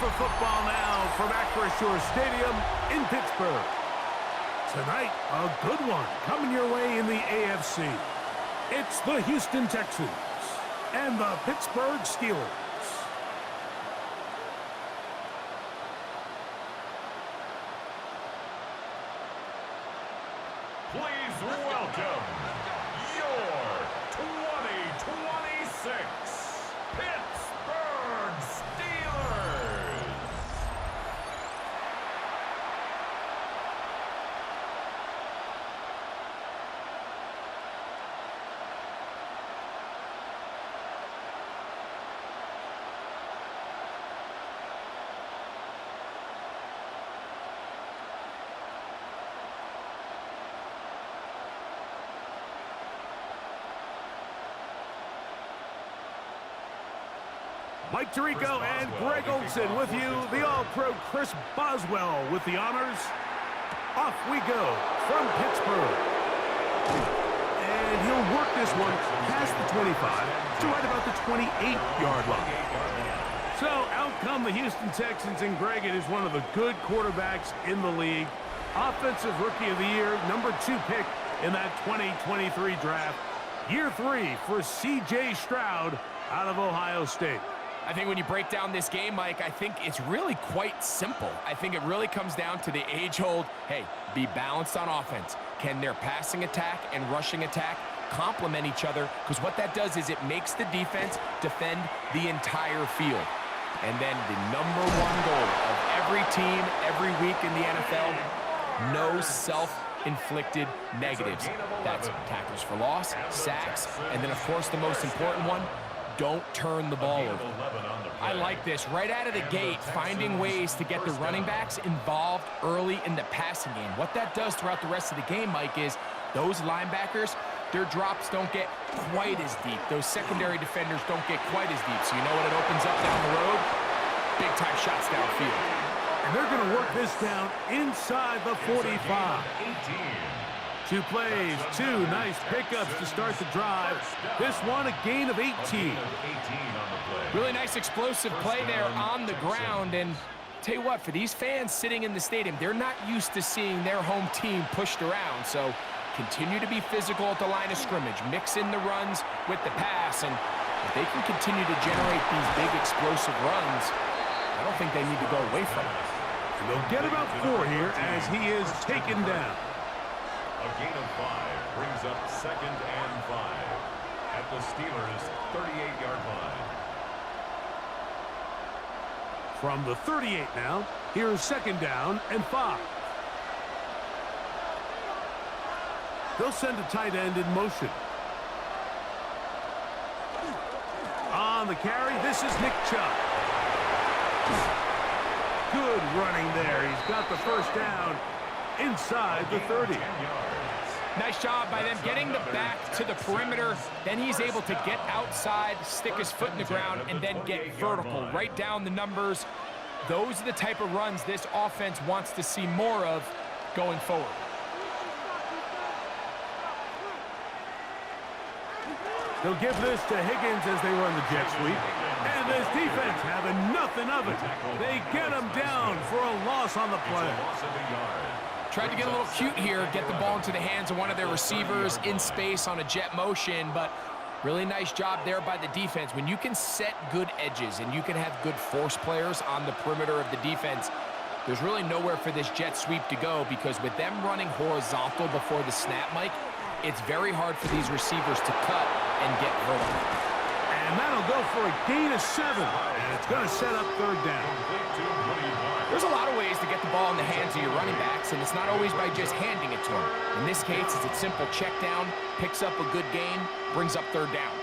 for football now from Acrisure Stadium in Pittsburgh. Tonight, a good one coming your way in the AFC. It's the Houston Texans and the Pittsburgh Steelers. Please welcome your 2026 Pittsburgh Steelers. Mike Tirico and Greg Olson with you. The All-Pro Chris Boswell with the honors. Off we go from Pittsburgh. And he'll work this one past the 25 to right about the 28-yard line. So out come the Houston Texans, and Greg, it is one of the good quarterbacks in the league. Offensive Rookie of the Year, number 2 pick in that 2023 draft. Year 3 for C.J. Stroud out of Ohio State. I think when you break down this game, Mike, I think it's really quite simple. I think it really comes down to the age-old, hey, be balanced on offense. Can their passing attack and rushing attack complement each other? Because what that does is it makes the defense defend the entire field. And then the number 1 goal of every team, every week in the NFL, no self-inflicted negatives. That's tackles for loss, sacks, and then, of course, the most important one, don't turn the ball over. I like this. Right out of the gate, finding ways to get the running backs involved early in the passing game. What that does throughout the rest of the game, Mike, is those linebackers, their drops don't get quite as deep. Those secondary defenders don't get quite as deep. So you know what it opens up down the road? Big-time shots downfield. And they're going to work this down inside the 45. 2 plays, 2 nice pickups to start the drive. This one, a gain of 18. Really nice explosive play there on the ground. And tell you what, for these fans sitting in the stadium, they're not used to seeing their home team pushed around. So continue to be physical at the line of scrimmage. Mix in the runs with the pass. And if they can continue to generate these big explosive runs, I don't think they need to go away from it. And they'll get about 4 here as he is taken down. A gain of 5 brings up 2nd and 5 at the Steelers' 38-yard line. From the 38 now, here's 2nd down and 5. They'll send a tight end in motion. On the carry, this is Nick Chubb. Good running there. He's got the first down inside the 30. Nice job by them getting the back to the perimeter. Then he's able to get outside, stick his foot in the ground, and then get vertical. Right down the numbers. Those are the type of runs this offense wants to see more of going forward. They'll give this to Higgins as they run the jet sweep. And this defense having nothing of it. They get him down for a loss on the play. Tried to get a little cute here, get the ball into the hands of one of their receivers in space on a jet motion, but really nice job there by the defense. When you can set good edges and you can have good force players on the perimeter of the defense, there's really nowhere for this jet sweep to go, because with them running horizontal before the snap, Mike, it's very hard for these receivers to cut and get vertical. And that'll go for a gain of 7, and it's going to set up 3rd down. There's a lot of ways to get the ball in the hands of your running backs, and it's not always by just handing it to them. In this case, it's a simple check down, picks up a good gain, brings up 3rd down.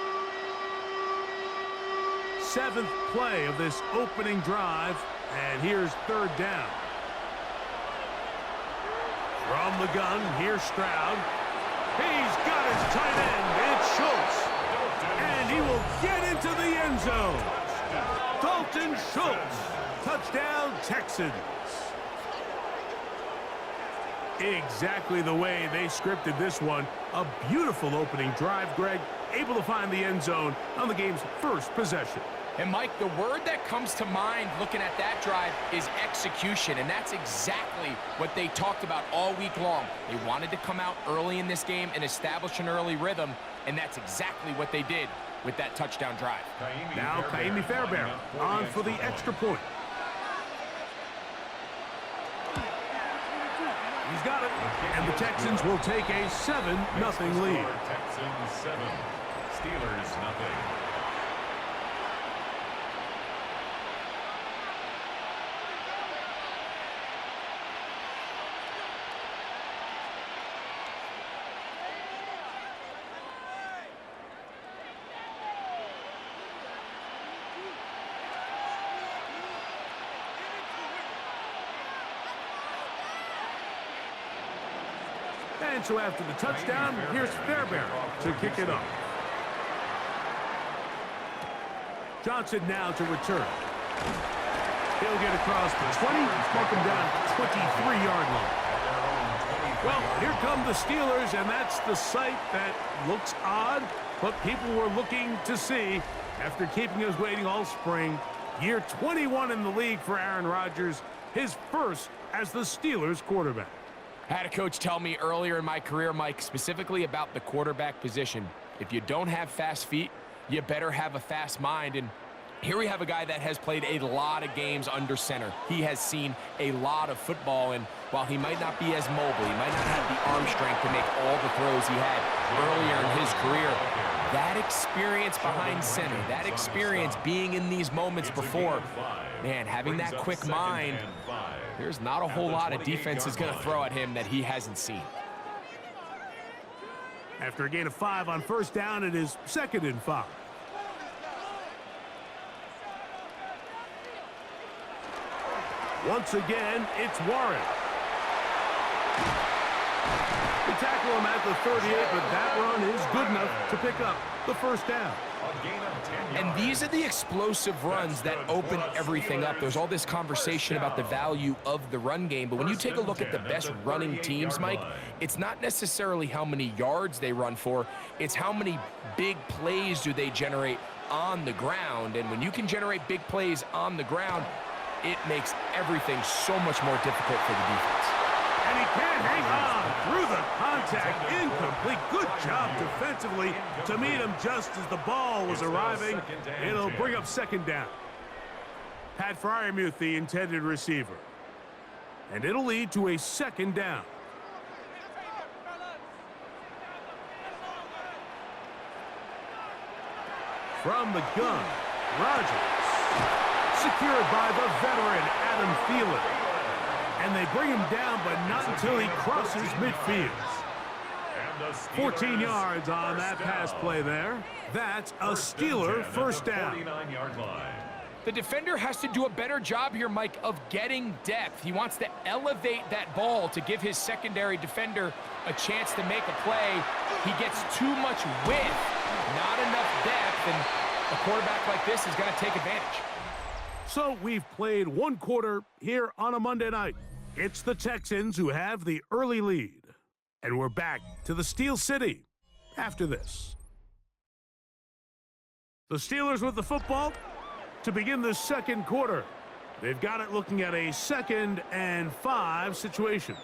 7th play of this opening drive, and here's 3rd down. From the gun, here's Stroud. He's got his tight end. It's Schultz. And he will get into the end zone. Dalton Schultz. Touchdown, Texans. Exactly the way they scripted this one. A beautiful opening drive, Greg. Able to find the end zone on the game's first possession. And Mike, the word that comes to mind looking at that drive is execution, and that's exactly what they talked about all week long. They wanted to come out early in this game and establish an early rhythm, and that's exactly what they did with that touchdown drive. Now Kaimi Fairbairn on for the extra point. He's got it, and the Texans will take a 7-0 lead. Texans 7, Steelers nothing. And so after the touchdown, here's Fairbairn to kick it off. Johnson now to return. He'll get across the 20, take him down to 23-yard line. Well, here come the Steelers, and that's the sight that looks odd, but people were looking to see after keeping us waiting all spring. Year 21 in the league for Aaron Rodgers, his first as the Steelers quarterback. I had a coach tell me earlier in my career, Mike, specifically about the quarterback position. If you don't have fast feet, you better have a fast mind. And here we have a guy that has played a lot of games under center. He has seen a lot of football, and while he might not be as mobile, he might not have the arm strength to make all the throws he had earlier in his career, that experience behind center, that experience being in these moments before, man, having that quick mind, there's not a whole lot of defense is going to throw at him that he hasn't seen. After a gain of 5 on first down, it is 2nd and 5. Once again, it's Warren. They tackle him at the 38, but that run is good enough to pick up the first down. And these are the explosive runs that open everything up. There's all this conversation about the value of the run game, but when you take a look at the best running teams, Mike, it's not necessarily how many yards they run for, it's how many big plays do they generate on the ground. And when you can generate big plays on the ground, it makes everything so much more difficult for the defense. And he can't hang on through the contact. Incomplete. Good job defensively to meet him just as the ball was arriving. It'll bring up 2nd down. Pat Freiermuth, the intended receiver. And it'll lead to a 2nd down. From the gun, Rodgers. Secured by the veteran Adam Thielen. And they bring him down, but not until he crosses midfield. 14 yards on that pass play there. That's a Steeler first down. The defender has to do a better job here, Mike, of getting depth. He wants to elevate that ball to give his secondary defender a chance to make a play. He gets too much width, not enough depth, and a quarterback like this is going to take advantage. So we've played one quarter here on a Monday night. It's the Texans who have the early lead. And we're back to the Steel City after this. The Steelers with the football to begin the second quarter. They've got it looking at a 2nd and 5 situation.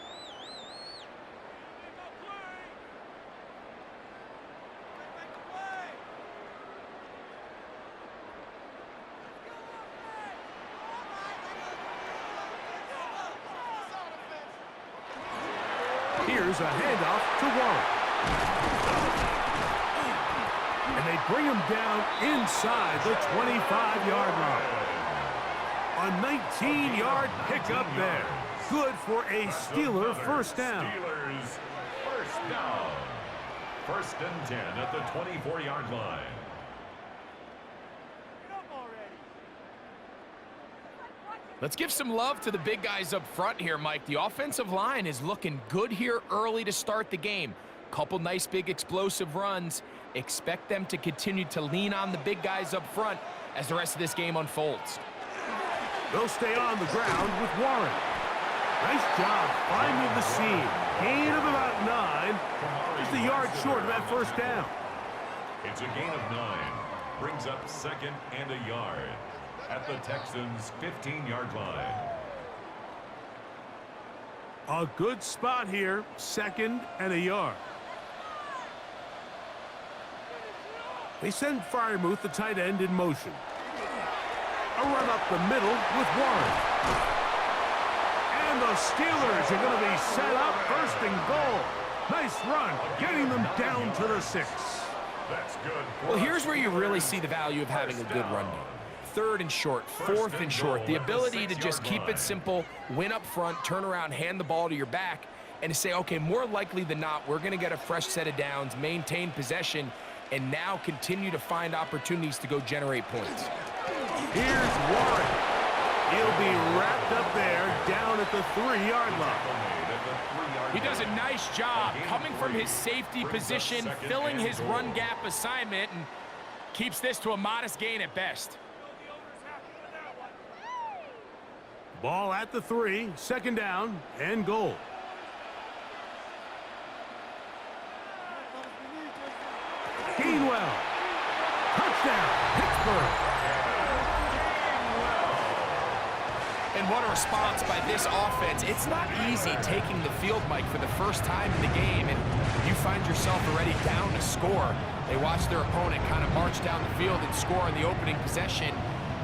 Here's a handoff to Warren. And they bring him down inside the 25-yard line. A 19-yard pickup there. Good for a Steeler first down. Steelers first down. 1st and 10 at the 24-yard line. Let's give some love to the big guys up front here, Mike. The offensive line is looking good here early to start the game. Couple nice big explosive runs. Expect them to continue to lean on the big guys up front as the rest of this game unfolds. They'll stay on the ground with Warren. Nice job finding the seam. Gain of about 9. Just a yard short of that first down. It's a gain of 9. brings up 2nd and a yard at the Texans' 15-yard line. A good spot here, 2nd and a yard. They send Freiermuth, the tight end, in motion. A run up the middle with Warren. And the Steelers are going to be set up 1st and goal. Nice run, getting them down to the 6. That's good. Well, here's where you really see the value of having a good run game. 3rd and short, 4th and short. The ability to just keep it simple, win up front, turn around, hand the ball to your back, and to say, okay, more likely than not, we're going to get a fresh set of downs, maintain possession, and now continue to find opportunities to go generate points. Here's Warren. He'll be wrapped up there down at the 3-yard line. He does a nice job coming from his safety position, filling his run gap assignment, and keeps this to a modest gain at best. Ball at the 3, 2nd down and goal. Gainwell. Touchdown, Pittsburgh. And what a response by this offense. It's not easy taking the field, Mike, for the first time in the game, and you find yourself already down to score. They watch their opponent kind of march down the field and score on the opening possession,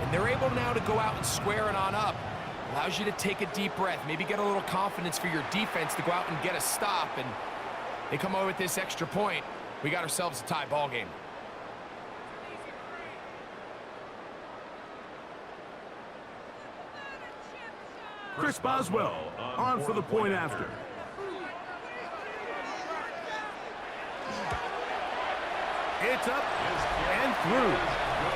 and they're able now to go out and square it on up. Allows you to take a deep breath, maybe get a little confidence for your defense to go out and get a stop, and they come away with this extra point. We got ourselves a tie ball game. Chris Boswell on for the point after. It's up and through.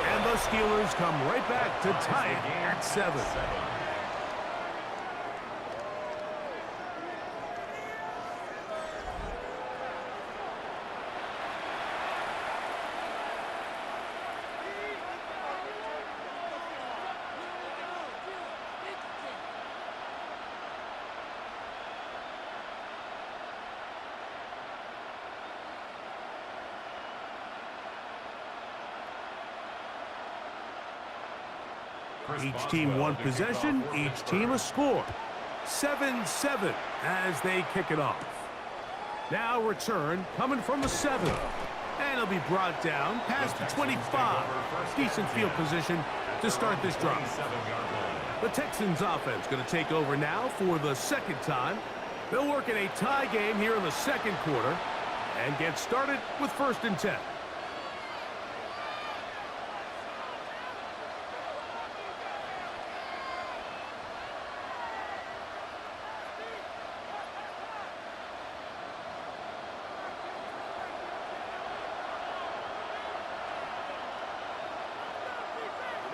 And the Steelers come right back to tie it at 7. Each team one possession, each team a score. 7-7 as they kick it off. Now return coming from the 7. And it'll be brought down past the 25. Decent field position to start this drive. The Texans offense going to take over now for the 2nd time. They'll work in a tie game here in the 2nd quarter and get started with 1st and 10.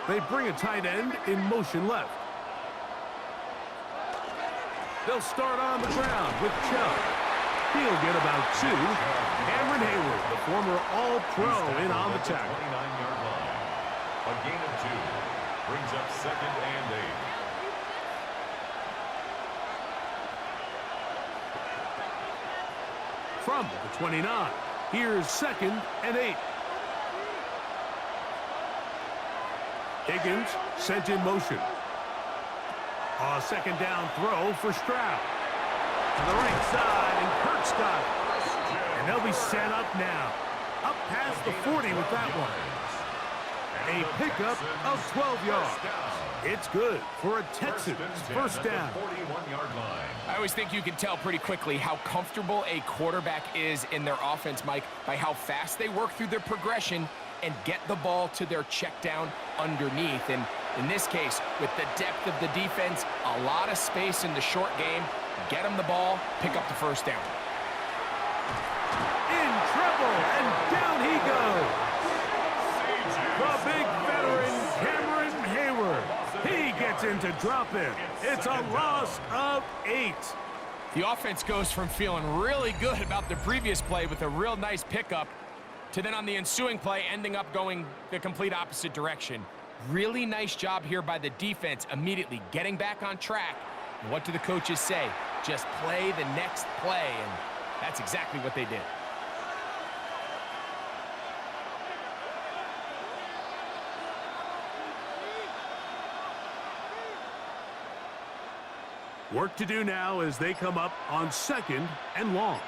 They bring a tight end in motion left. They'll start on the ground with Chubb. He'll get about 2. Cameron Hayward, the former All-Pro, in on the tackle. 29-yard line. A gain of 2. Brings up 2nd and 8. From the 29, here's 2nd and 8. Higgins sent in motion. A 2nd down throw for Stroud. To the right side, and Kirk's got it. And they'll be set up now. Up past the 40 with that one. A pickup of 12 yards. It's good for a Texans 1st down. 41-yard line. I always think you can tell pretty quickly how comfortable a quarterback is in their offense, Mike, by how fast they work through their progression and get the ball to their check down underneath. And in this case, with the depth of the defense, a lot of space in the short game, get them the ball, pick up the 1st down. In trouble, and down he goes. The big veteran, Cameron Hayward. He gets into drop-in. It's a loss of 8. The offense goes from feeling really good about the previous play with a real nice pickup to then on the ensuing play ending up going the complete opposite direction. Really nice job here by the defense, immediately getting back on track. And what do the coaches say? Just play the next play, and that's exactly what they did. Work to do now as they come up on 2nd and long.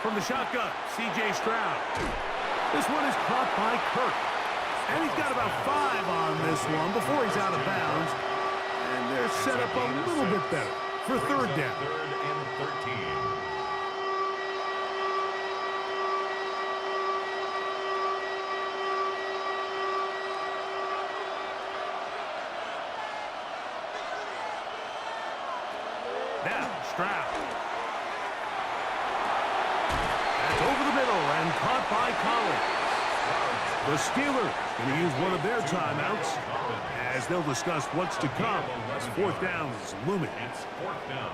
From the shotgun, C.J. Stroud. This one is caught by Kirk. And he's got about 5 on this one before he's out of bounds. And they're set up a little bit better for 3rd down. 3rd and 13. Now, Stroud. That's over the middle and caught by Collins. The Steelers going to use one of their timeouts as they'll discuss what's to come as 4th down is looming. It's 4th down.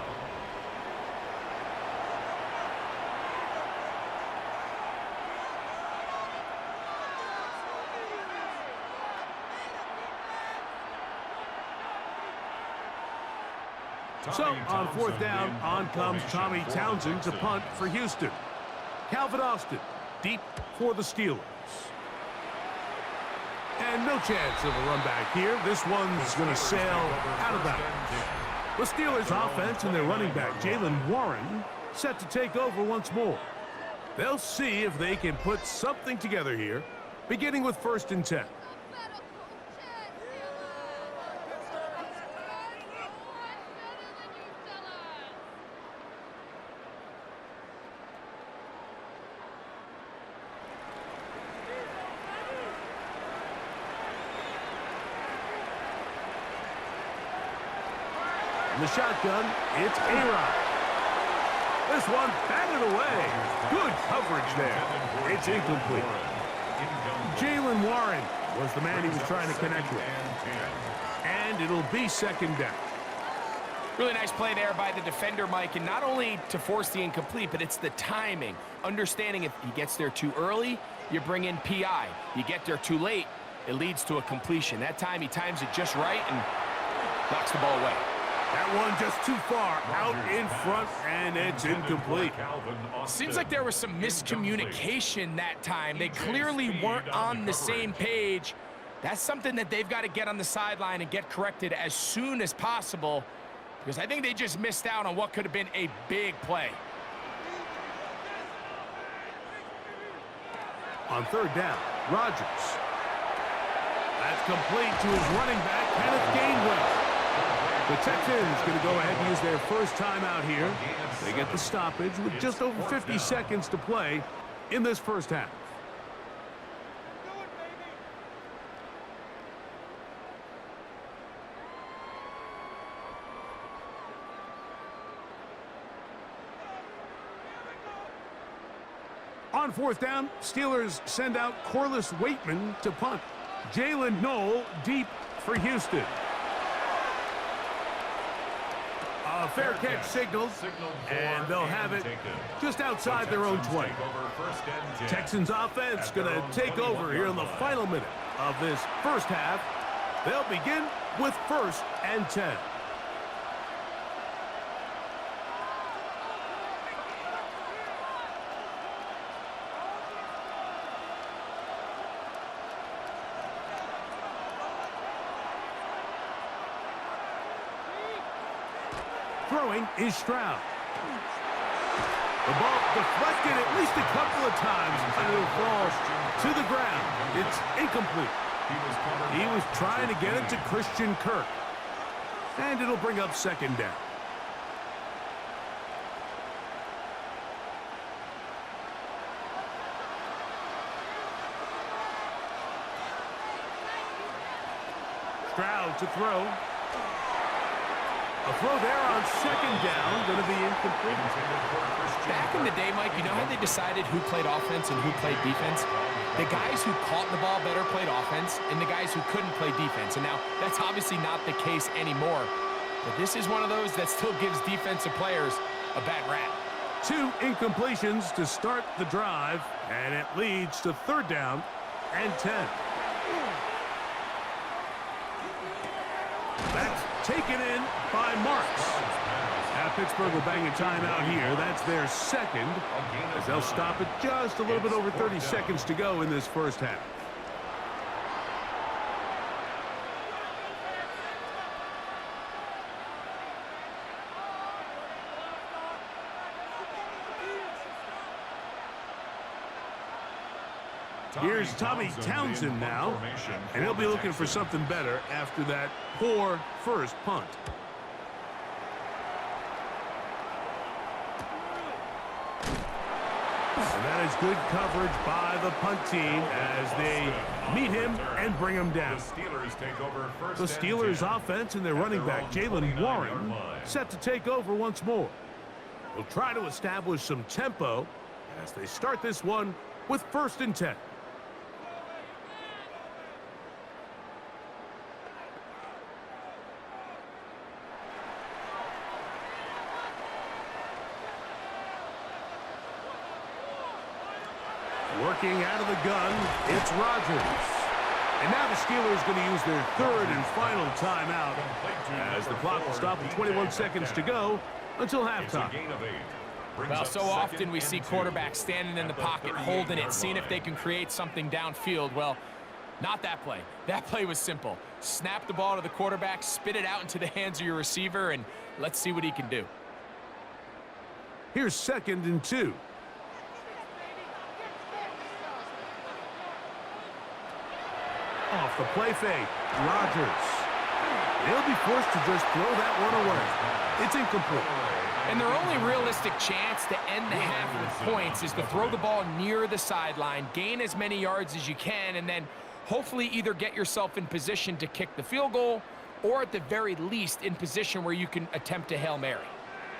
So, on 4th down, on comes Tommy Townsend to punt for Houston. Calvin Austin, deep for the Steelers. And no chance of a run back here. This one's going to sail out of bounds. The Steelers' offense and their running back, Jaylen Warren, set to take over once more. They'll see if they can put something together here, beginning with 1st and 10. In the shotgun, it's A-Rod. This one batted away. Good coverage there. It's incomplete. Jaylen Warren was the man he was trying to connect with. And it'll be 2nd down. Really nice play there by the defender, Mike, and not only to force the incomplete, but it's the timing. Understanding if he gets there too early, you bring in P.I. You get there too late, it leads to a completion. That time he times it just right and knocks the ball away. That one just too far out in front, and it's incomplete. Seems like there was some miscommunication that time. They clearly weren't on the same page. That's something that they've got to get on the sideline and get corrected as soon as possible, because I think they just missed out on what could have been a big play. On 3rd down, Rodgers. That's complete to his running back, Kenneth Gainwell. The Texans going to go ahead and use their first timeout here. They get the stoppage with just over 50 seconds to play in this first half. On 4th down, Steelers send out Corliss Waitman to punt. Jalen Knoll deep for Houston. A fair catch signaled, and they'll have it just outside their own 20. Texans offense going to take over here in the final minute of this first half. They'll begin with 1st and 10. Throwing is Stroud. The ball deflected at least a couple of times, and it'll fall to the ground. It's incomplete. He was trying to get it to Christian Kirk. And it'll bring up 2nd down. Stroud to throw. A throw there on 2nd down, going to be incomplete. Back in the day, Mike, you know how they decided who played offense and who played defense? The guys who caught the ball better played offense, and the guys who couldn't play defense. And now, that's obviously not the case anymore. But this is one of those that still gives defensive players a bad rap. 2 incompletions to start the drive, and it leads to 3rd down and 10. That's taken in by Marks. Now Pittsburgh will bang a timeout here. That's their 2nd, as they'll stop it just a little bit over 30 seconds to go in this first half. Here's Tommy Townsend now, and he'll be looking for something better after that poor first punt. And that is good coverage by the punt team as they meet him and bring him down. The Steelers offense and their running back, Jalen Warren, set to take over once more. Will try to establish some tempo as they start this one with 1st and 10. Working out of the gun, it's Rodgers. And now the Steelers going to use their 3rd and final timeout as the clock will stop with 21 seconds to go until halftime. Well, so often we see quarterbacks standing in the pocket, holding it, seeing if they can create something downfield. Well, not that play. That play was simple. Snap the ball to the quarterback, spit it out into the hands of your receiver, and let's see what he can do. Here's 2nd and 2. Off the play fake, Rodgers. He'll be forced to just throw that one away. It's incomplete. And their only realistic chance to end the half with points is to throw the ball near the sideline, gain as many yards as you can, and then hopefully either get yourself in position to kick the field goal or at the very least in position where you can attempt a Hail Mary.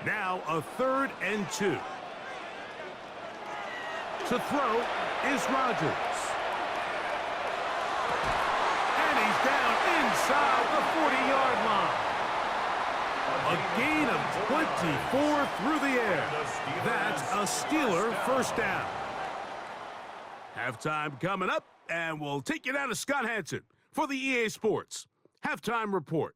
Now a 3rd and 2. To throw is Rodgers. Down inside the 40-yard line. A gain of 24 through the air. That's a Steeler 1st down. Halftime coming up, and we'll take you down to Scott Hanson for the EA Sports Halftime Report.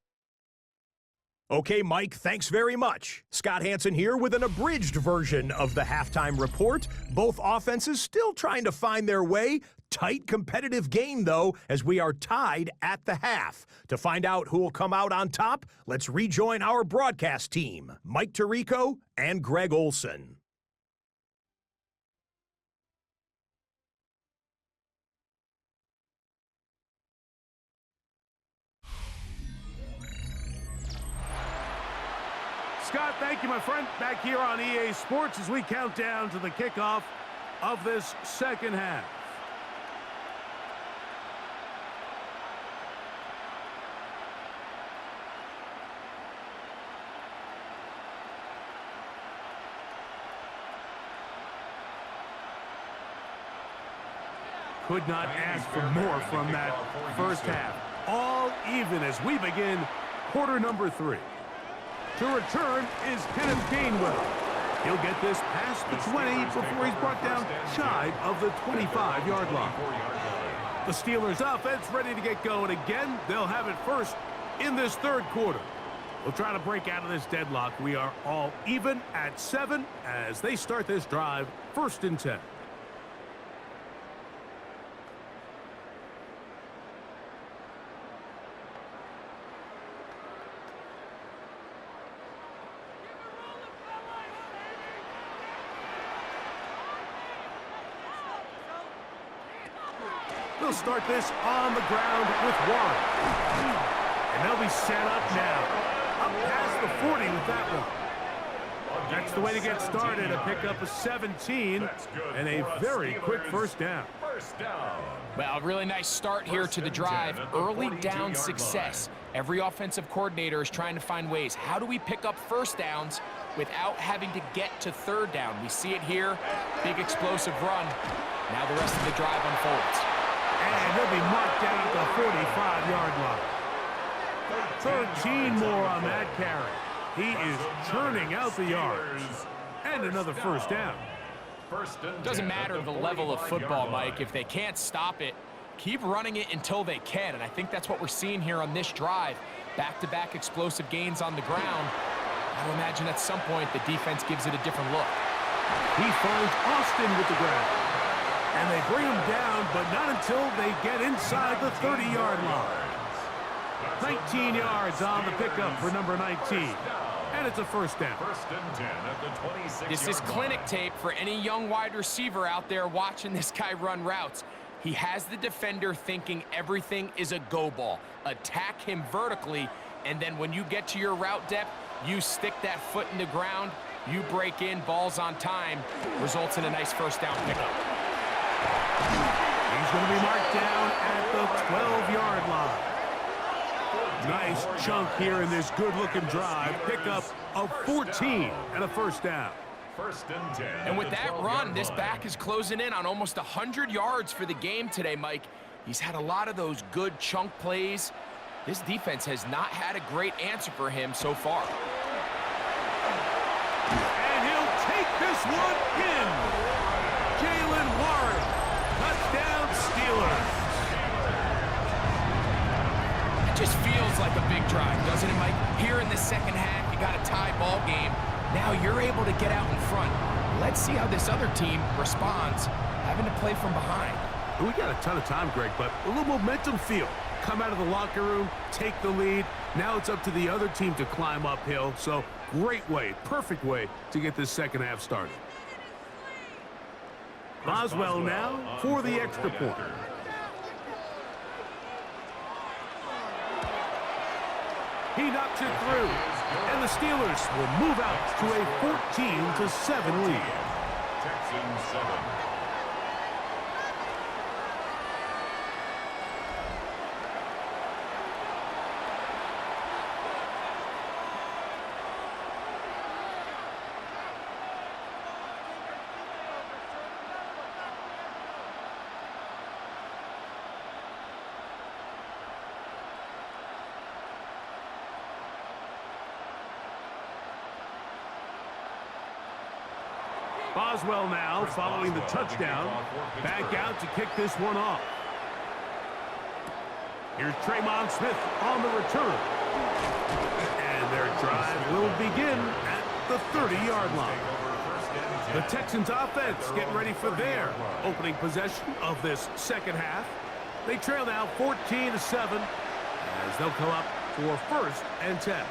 Okay, Mike, thanks very much. Scott Hanson here with an abridged version of the halftime report. Both offenses still trying to find their way. Tight competitive game, though, as we are tied at the half. To find out who will come out on top, let's rejoin our broadcast team, Mike Tirico and Greg Olson. Scott, thank you, my friend. Back here on EA Sports as we count down to the kickoff of this 2nd half. Could not ask for more from that first half. All even as we begin quarter number 3. To return is Kenneth Gainwell. He'll get this past the 20 before he's brought down shy of the 25-yard line. The Steelers offense ready to get going again. They'll have it first in this 3rd quarter. We'll try to break out of this deadlock. We are all even at 7 as they start this drive 1st and 10. They'll start this on the ground with Warren. And they'll be set up now. Up past the 40 with that one. That's the way to get started. A pickup of 17 and a very quick 1st down. Well, a really nice start here to the drive. Early down success. Every offensive coordinator is trying to find ways. How do we pick up 1st downs without having to get to 3rd down? We see it here. Big explosive run. Now the rest of the drive unfolds. And he'll be marked down at the 45-yard line. 13 more on that carry. He is churning out the yards. And another 1st down. Doesn't matter the level of football, Mike. If they can't stop it, keep running it until they can. And I think that's what we're seeing here on this drive. Back-to-back explosive gains on the ground. I would imagine at some point the defense gives it a different look. He finds Austin with the ground. And they bring him down, but not until they get inside the 30-yard line. 19 yards on the pickup for number 19. And it's a 1st down. This is clinic tape for any young wide receiver out there watching this guy run routes. He has the defender thinking everything is a go ball. Attack him vertically, and then when you get to your route depth, you stick that foot in the ground, you break in, balls on time, results in a nice first down pickup. He's going to be marked down at the 12-yard line. Nice chunk here in this good-looking drive. Pickup of 14 and a first down. First and 10. And with that run, this back is closing in on almost 100 yards for the game today, Mike. He's had a lot of those good chunk plays. This defense has not had a great answer for him so far. And he'll take this one in. Jalen Warren, touchdown Steelers. It just feels like a big drive, doesn't it, Mike? Here in the second half, you got a tie ball game. Now you're able to get out in front. Let's see how this other team responds, having to play from behind. We got a ton of time, Greg, but a little momentum feel. Come out of the locker room, take the lead. Now it's up to the other team to climb uphill. So great way, perfect way to get this second half started. Boswell now for the extra point. He knocks it through, and the Steelers will move out to a 14-7 lead. Texans 7. Boswell now following the touchdown. Back out to kick this one off. Here's Tremon Smith on the return. And their drive will begin at the 30-yard line. The Texans offense getting ready for their opening possession of this second half. They trail now 14-7 as they'll come up for first and 10.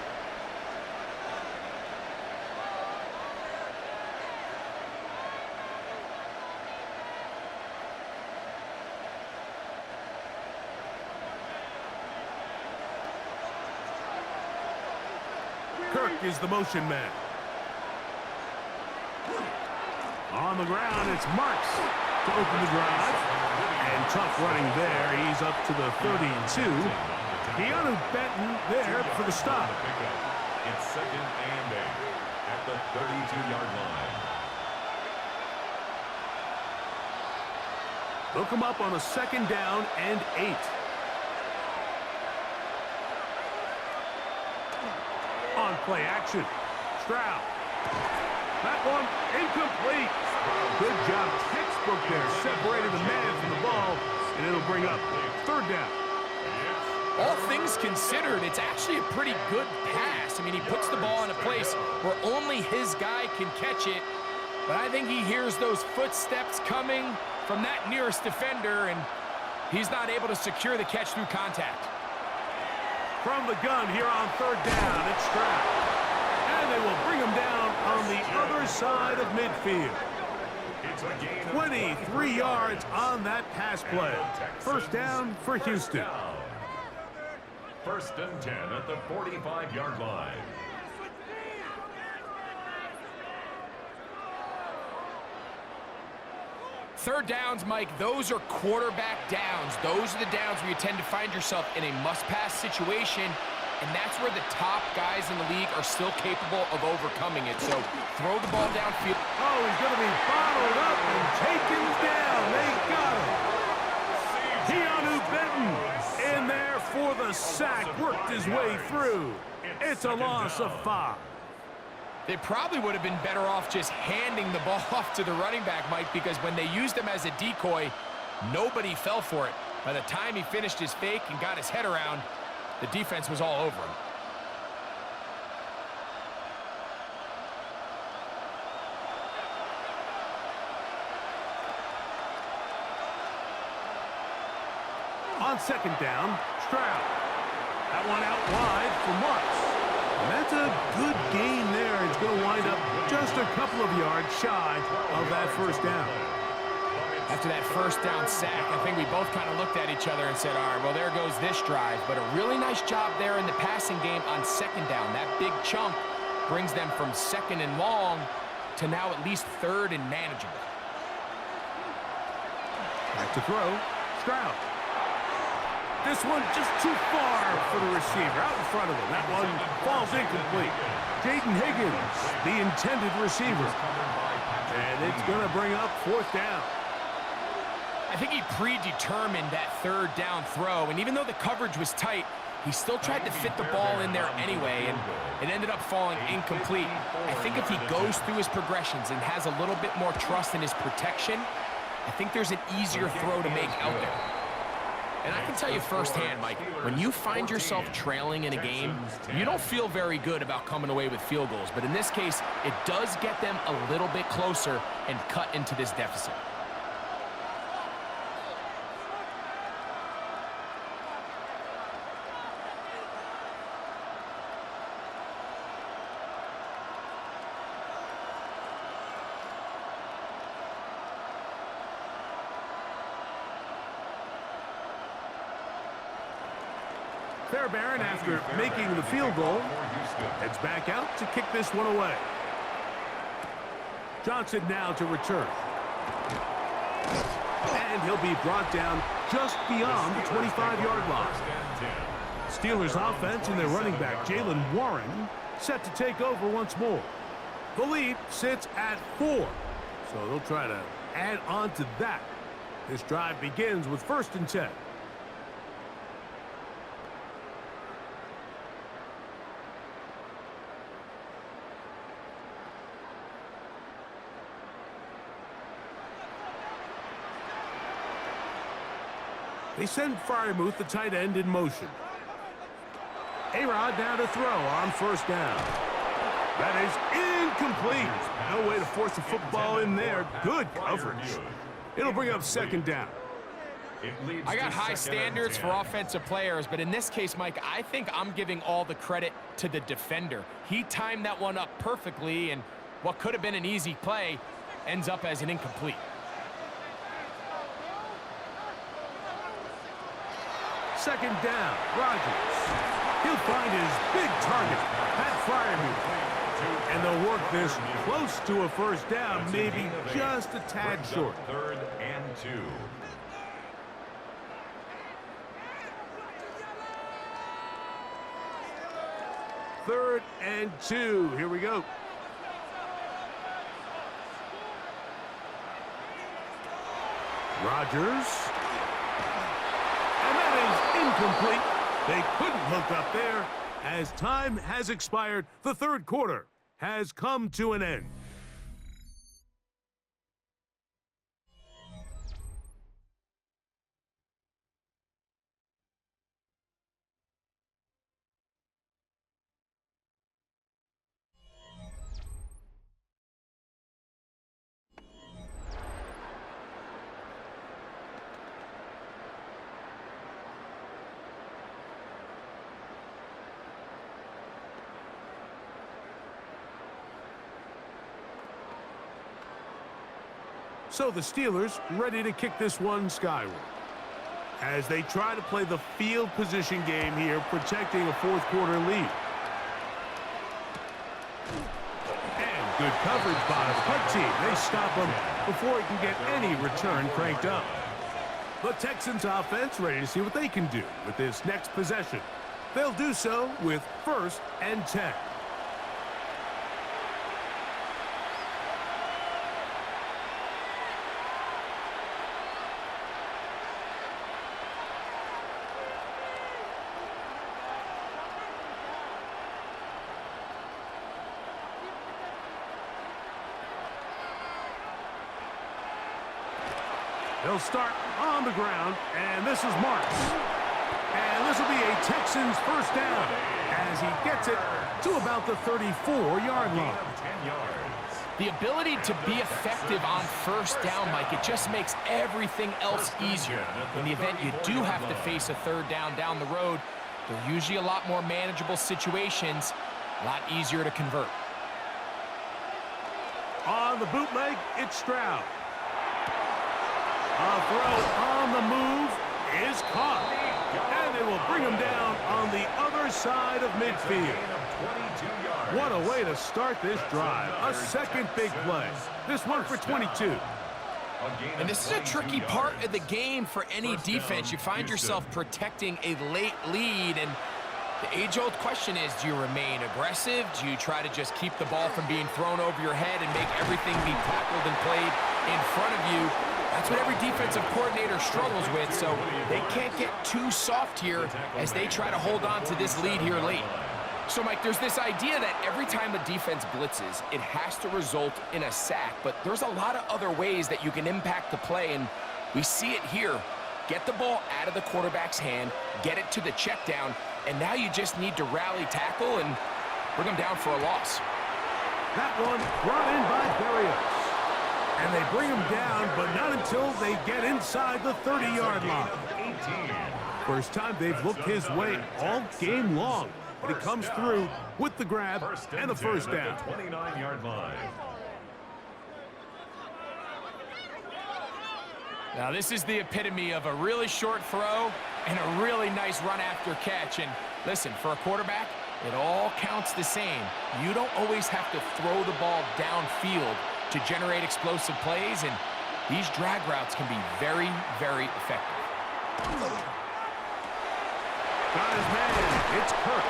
Kirk is the motion man. On the ground, it's Marks to open the drive. And tough running there. He's up to the 32. Keanu Benton there for the stop. It's second and 8 at the 32-yard line. They'll come up on a second down and 8. On play action. Stroud. That one incomplete. Good job. Textbook there. Separated the man from the ball, and it'll bring up third down. All things considered, it's actually a pretty good pass. I mean, he puts the ball in a place where only his guy can catch it. But I think he hears those footsteps coming from that nearest defender, and he's not able to secure the catch through contact. From the gun here on third down, it's Stroud. And they will bring him down on the other side of midfield. 23 yards on that pass play. First down for Houston. First and 10 at the 45-yard line. Third downs, Mike, those are quarterback downs. Those are the downs where you tend to find yourself in a must-pass situation, and that's where the top guys in the league are still capable of overcoming it. So throw the ball downfield. Oh, he's going to be bottled up and taken down. They got him. Keanu Benton in there for the sack. Worked his way through. It's a loss of 5. They probably would have been better off just handing the ball off to the running back, Mike, because when they used him as a decoy, nobody fell for it. By the time he finished his fake and got his head around, the defense was all over him. On second down, Stroud. That one out wide for Marks. And that's a good gain there. It's going to wind up just a couple of yards shy of that first down. After that first down sack, I think we both kind of looked at each other and said, all right, well, there goes this drive. But a really nice job there in the passing game on second down. That big chunk brings them from second and long to now at least third and manageable. Back to throw. Stroud. This one just too far for the receiver. Out in front of him. That one falls incomplete. Jaden Higgins, the intended receiver. And it's going to bring up fourth down. I think he predetermined that third down throw, and even though the coverage was tight, he still tried to fit the ball in there anyway, and it ended up falling incomplete. I think if he goes through his progressions and has a little bit more trust in his protection, I think there's an easier throw to make out there. And I can tell you firsthand, Mike, when you find yourself trailing in a game, you don't feel very good about coming away with field goals. But in this case, it does get them a little bit closer and cut into this deficit. Fairbairn, after making the field goal, heads back out to kick this one away. Johnson now to return. And he'll be brought down just beyond the 25-yard line. Steelers offense and their running back, Jaylen Warren, set to take over once more. The lead sits at 4, so they'll try to add on to that. This drive begins with 1st and 10. They send Freiermuth, the tight end, in motion. A-Rod now to throw on 1st down. That is incomplete. No way to force the football in there. Good coverage. It'll bring up 2nd down. I got high standards for offensive players, but in this case, Mike, I think I'm giving all the credit to the defender. He timed that one up perfectly, and what could have been an easy play ends up as an incomplete. 2nd down, Rodgers. He'll find his big target, Pat Freiermuth. And they'll work this close to a 1st down, maybe just a tad short. 3rd and 2. Third and 2. Here we go. Rodgers. And that is incomplete. They couldn't hook up there. As time has expired, the 3rd quarter has come to an end. So the Steelers ready to kick this one skyward as they try to play the field position game here, protecting a 4th quarter lead. And good coverage by the punt team. They stop him before he can get any return cranked up. The Texans offense ready to see what they can do with this next possession. They'll do so with 1st and 10. They'll start on the ground, and this is Marks. And this will be a Texans 1st down as he gets it to about the 34-yard line. The ability to be effective on 1st down, Mike, it just makes everything else easier. In the event you do have to face a 3rd down the road, they're usually a lot more manageable situations, a lot easier to convert. On the bootleg, it's Stroud. A throw on the move is caught. And they will bring him down on the other side of midfield. What a way to start this drive. A second big play. This one for 22. And this is a tricky part of the game for any defense. You find yourself protecting a late lead, and the age-old question is, do you remain aggressive? Do you try to just keep the ball from being thrown over your head and make everything be tackled and played in front of you? That's what every defensive coordinator struggles with, so they can't get too soft here as they try to hold on to this lead here late. So, Mike, there's this idea that every time a defense blitzes, it has to result in a sack, but there's a lot of other ways that you can impact the play, and we see it here. Get the ball out of the quarterback's hand, get it to the check down, and now you just need to rally tackle and bring them down for a loss. That one brought in by Barrios. And they bring him down, but not until they get inside the 30-yard line. First time they've looked his way all game long. And he comes through with the grab and the first down. 29-yard line. Now, this is the epitome of a really short throw and a really nice run after catch. And listen, for a quarterback, it all counts the same. You don't always have to throw the ball downfield to generate explosive plays, and these drag routes can be very, very effective. Got his man. It's Kirk.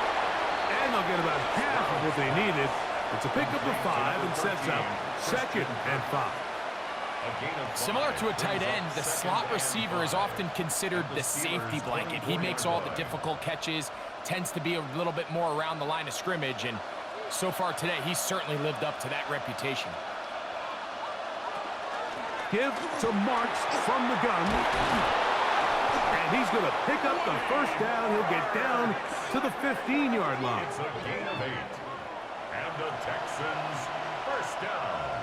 And they'll get about half of what they needed. It's a pickup of 5 and sets up 2nd and 5. Similar to a tight end, the slot receiver is often considered the safety blanket. He makes all the difficult catches, tends to be a little bit more around the line of scrimmage, and so far today, he's certainly lived up to that reputation. Give to Marks from the gun. And he's going to pick up the first down. He'll get down to the 15-yard line. It's a gain of 8. And the Texans first down.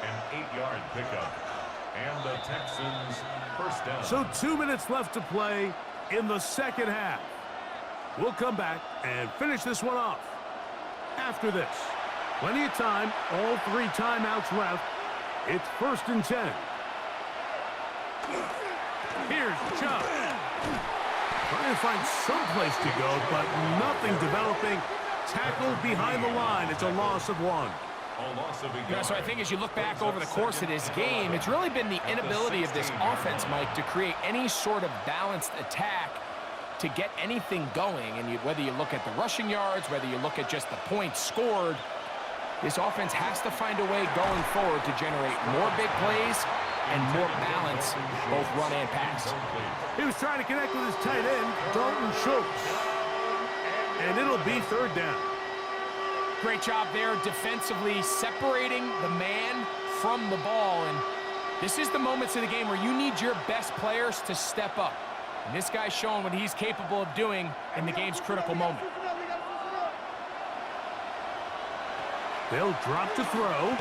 An 8-yard pickup. And the Texans first down. So 2 minutes left to play in the second half. We'll come back and finish this one off. After this, plenty of time, all 3 timeouts left. It's 1st and 10. Here's Chubb. Trying to find some place to go, but nothing developing. Tackled behind the line. It's a loss of 1. Yeah, so I think as you look back over the course of this game, it's really been the inability of this offense, Mike, to create any sort of balanced attack to get anything going. And whether you look at the rushing yards, whether you look at just the points scored, this offense has to find a way going forward to generate more big plays and more balance, both run and pass. He was trying to connect with his tight end, Dalton Schultz. And it'll be 3rd down. Great job there defensively, separating the man from the ball. And this is the moments of the game where you need your best players to step up. And this guy's showing what he's capable of doing in the game's critical moment. They'll drop to throw.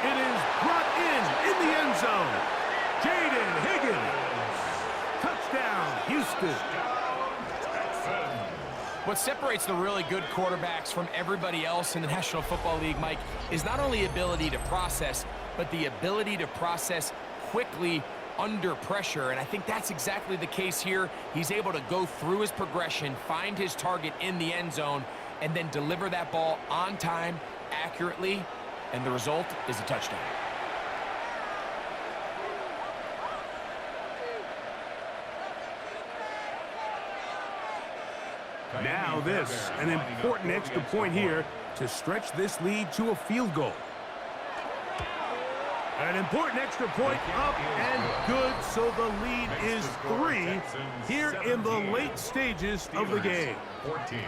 It is brought in the end zone. Jaden Higgins. Touchdown, Houston. What separates the really good quarterbacks from everybody else in the National Football League, Mike, is not only ability to process, but the ability to process quickly under pressure. And I think that's exactly the case here. He's able to go through his progression, find his target in the end zone, and then deliver that ball on time, accurately, and the result is a touchdown. Now this, an important extra point here to stretch this lead to a field goal. An important extra point up and good, so the lead is 3 here in the late stages of the game. 14.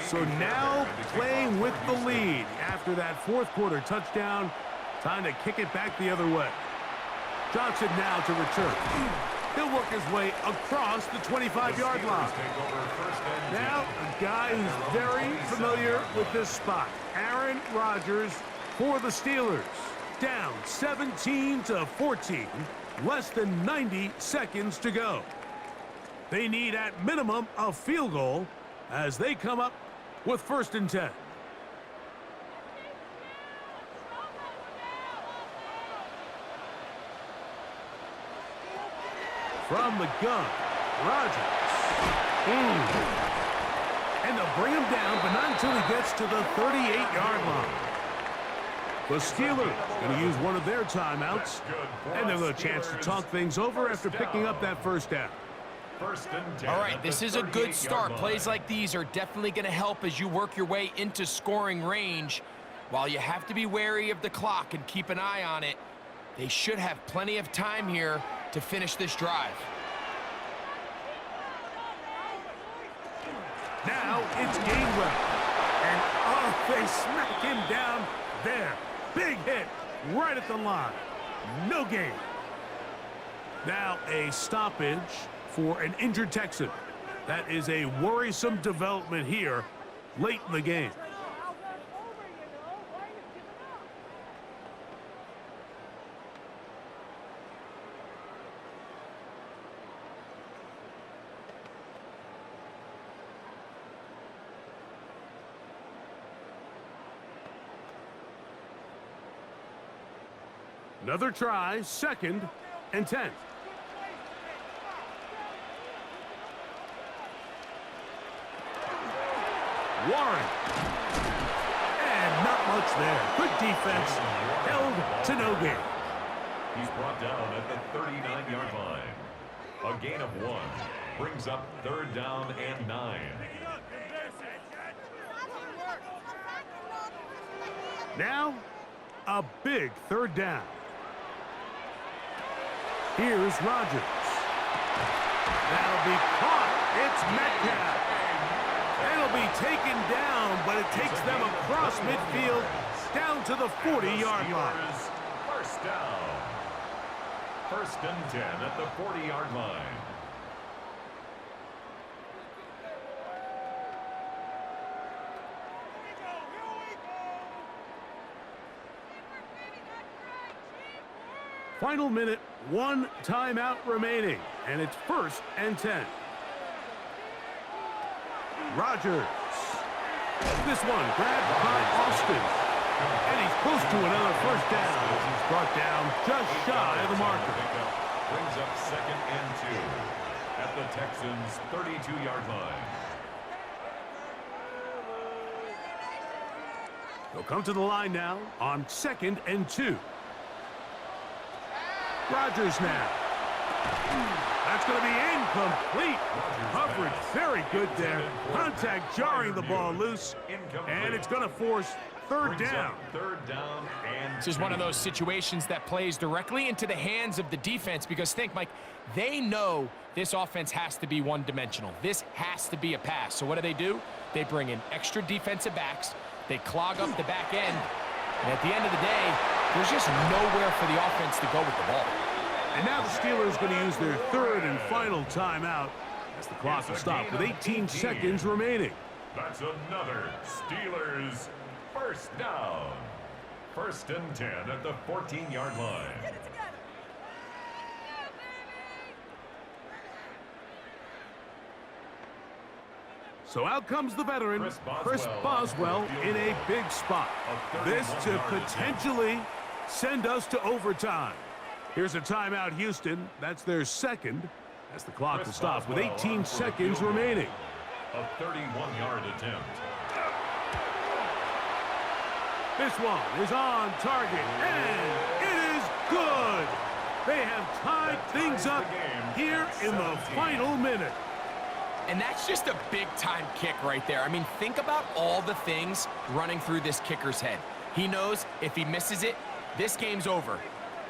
So now playing with the lead after that 4th quarter touchdown. Time to kick it back the other way. Johnson now to return. He'll work his way across the 25-yard line. Take over first and 10. Now, a guy who's very familiar with this spot, Aaron Rodgers for the Steelers. Down 17-14, less than 90 seconds to go. They need at minimum a field goal as they come up with first and 10. From the gun, Rodgers. And they'll bring him down, but not until he gets to the 38-yard line. The Steelers going to use one of their timeouts, and they'll have a chance to talk things over after picking up that first down. First and 10. All right, this is a good start. Plays like these are definitely going to help as you work your way into scoring range. While you have to be wary of the clock and keep an eye on it, they should have plenty of time here to finish this drive. Now it's Gainwell. And, oh, they smack him down there. Big hit right at the line. No gain. Now a stoppage for an injured Texan. That is a worrisome development here late in the game. Another try, second and 10. Warren. And not much there. Good defense. Held to no gain. He's brought down at the 39-yard line. A gain of 1 brings up third down and 9. Now, a big third down. Here's Rodgers. That'll be caught. It's Metcalf. It'll be taken down, but it takes them across midfield down to the 40-yard line. First down. First and 10 at the 40-yard line. Final minute, 1 timeout remaining, and it's first and 10. Rodgers. This one grabbed by Austin. And he's close to another first down as he's brought down just shy of the marker. Brings up second and 2 at the Texans' 32-yard line. They'll come to the line now on second and 2. Rodgers now. That's going to be incomplete. Coverage very good there. Contact jarring the ball loose. And it's going to force third down. Third down and This is one of those situations that plays directly into the hands of the defense because think, Mike, they know this offense has to be one-dimensional. This has to be a pass. So what do? They bring in extra defensive backs. They clog up the back end. And at the end of the day, there's just nowhere for the offense to go with the ball. And now the Steelers going to use their third and final timeout as the clock will stop with 18 seconds remaining. That's another Steelers first down. First and 10 at the 14-yard line. So out comes the veteran, Chris Boswell, in a big spot. This to potentially send us to overtime. Here's a timeout, Houston. That's their second as the clock will stop with 18 seconds remaining. A 31-yard attempt. This one is on target, and it is good. They have tied things up here in the final minute. And that's just a big-time kick right there. I mean, think about all the things running through this kicker's head. He knows if he misses it, this game's over.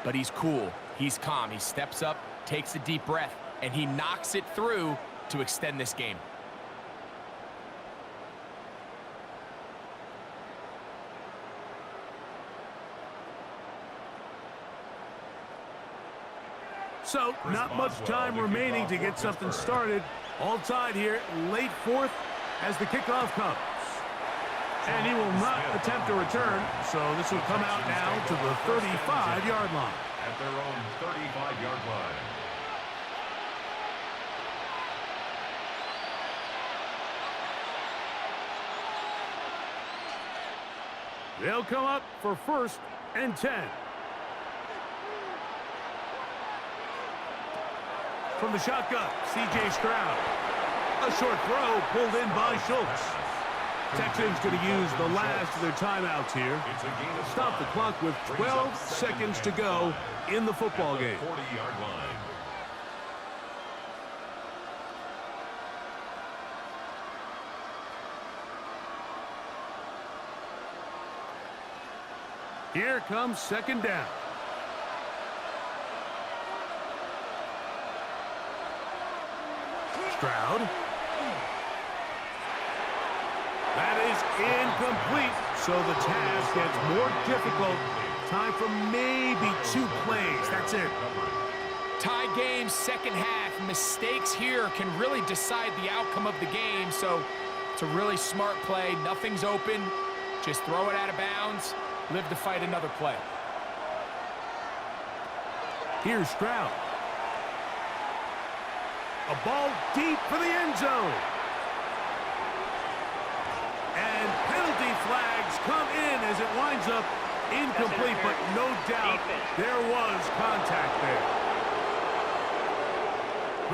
But he's cool. He's calm. He steps up, takes a deep breath, and he knocks it through to extend this game. So, not much time remaining to get something started. All tied here, late fourth as the kickoff comes. And he will not attempt a return, so this will come out now to the 35-yard line. At their own 35-yard line. They'll come up for 1st and 10. From the shotgun, C.J. Stroud. A short throw pulled in by Schultz. Texans going to use the last of their timeouts here. Stop the clock with 12 seconds to go in the football game. 40-yard line. Here comes 2nd down. Stroud. That is incomplete, so the task gets more difficult. Time for maybe 2 plays. That's it. Tie game, second half. Mistakes here can really decide the outcome of the game, so it's a really smart play. Nothing's open. Just throw it out of bounds. Live to fight another play. Here's Stroud. A ball deep for the end zone. And penalty flags come in as it winds up incomplete, but no doubt there was contact there.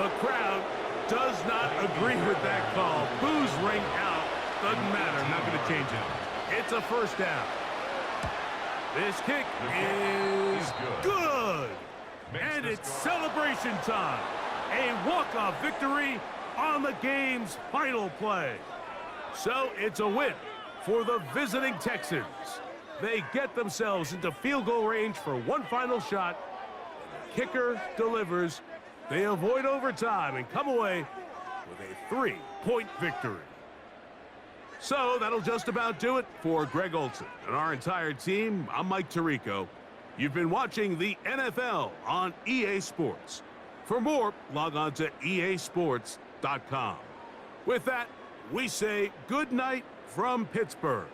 The crowd does not agree with that call. Boos ring out. Doesn't matter. Not going to change it. It's a 1st down. This kick is good. And it's celebration time. A walk-off victory on the game's final play. So it's a win for the visiting Texans. They get themselves into field goal range for one final shot. The kicker delivers. They avoid overtime and come away with a 3-point victory. So that'll just about do it for Greg Olsen and our entire team. I'm Mike Tirico. You've been watching the NFL on EA Sports. For more, log on to easports.com. With that, we say good night from Pittsburgh.